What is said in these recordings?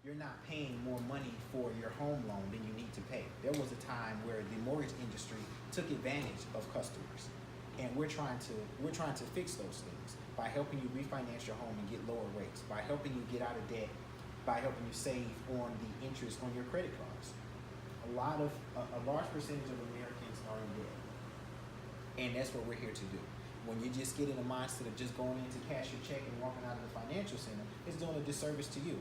you're not paying more money for your home loan than you need to pay. There was a time where the mortgage industry took advantage of customers, and we're trying to fix those things by helping you refinance your home and get lower rates, by helping you get out of debt, by helping you save on the interest on your credit cards. A large percentage of Americans are in debt, and that's what we're here to do. When you just get in a mindset of just going in to cash your check and walking out of the financial center, it's doing a disservice to you.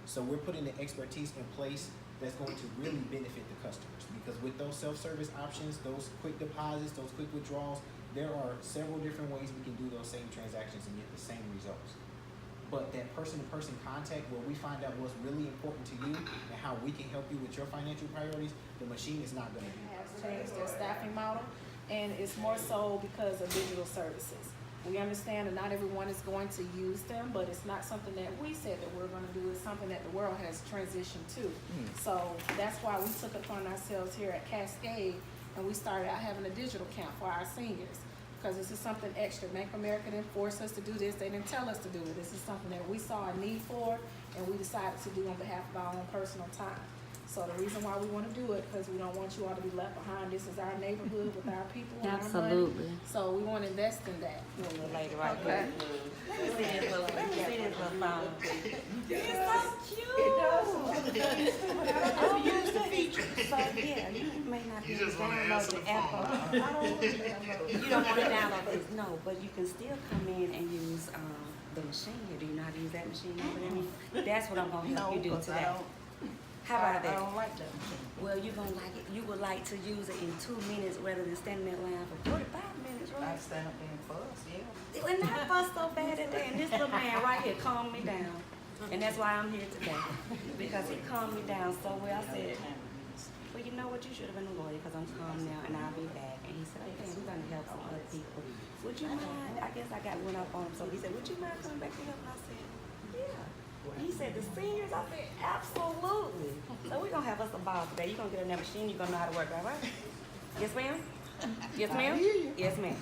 So we're putting the expertise in place that's going to really benefit the customers, because with those self-service options, those quick deposits, those quick withdrawals, there are several different ways we can do those same transactions and get the same results. But that person-to-person contact, where we find out what's really important to you and how we can help you with your financial priorities, the machine is not going to do. Has changed their staffing model, and it's more so because of digital services. We understand that not everyone is going to use them, but it's not something that we said that we're going to do. It's something that the world has transitioned to. So that's why we took it upon ourselves here at Cascade, and we started out having a digital account for our seniors, because this is something extra. Bank of America didn't force us to do this. They didn't tell us to do it. This is something that we saw a need for, and we decided to do on behalf of our own personal time. So the reason why we want to do it, because we don't want you all to be left behind. This is our neighborhood with our people and Absolutely. our money. So we want to invest in that. A little lady right there. Let me see this little phone. It's so cute. Oh, use the feature. So yeah, you may not be able to download the app. You don't want to download this, no, but you can still come in and use the machine here. Do you know how to use that machine over there? That's what I'm gonna help you do today. How about that? I don't like that machine. Well, you're gonna like it. You would like to use it in 2 minutes rather than standing in that line for 45 minutes, I right? stand up there and fuss, yeah. It was not fuss so bad at that. And this little man right here calmed me down. And that's why I'm here today. Because he calmed me down so well. I said, well, you know what? You should have been a lawyer, because I'm calm now and I'll be back. And he said, okay, we're gonna help some other people. Would you mind? I guess I got one up on him. So he said, would you mind coming back to help? And I said, yeah. He said, the seniors? I said, absolutely. So we're going to have us a ball today. You're going to get in that machine. You're going to know how to work, all right? Yes, ma'am? Yes, ma'am? Yes, ma'am.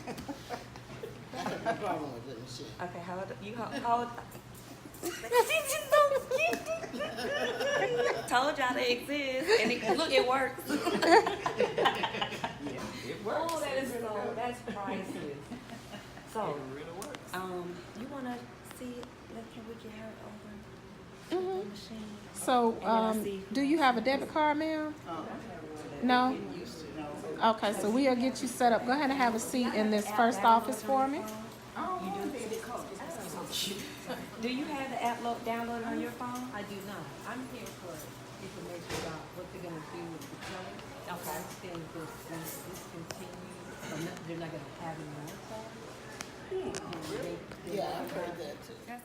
No problem with that machine. Okay, hold it. You hold. She just don't get it. Told y'all they exist. And look, it works. It works. Oh, that is so, that's priceless. So, It really works. you want to see it? Can we get her over the machine? So, And then I see- do you have a debit card, ma'am? No? Used to know. Okay, so we'll get you set up. Go ahead and have a seat in this first office for me. Do you have the app downloaded on your phone? I do not. I'm here for information about what they're gonna do with the color. Okay. I understand this discontinued, they're not gonna have it on the website. Yeah, I've heard that too. That's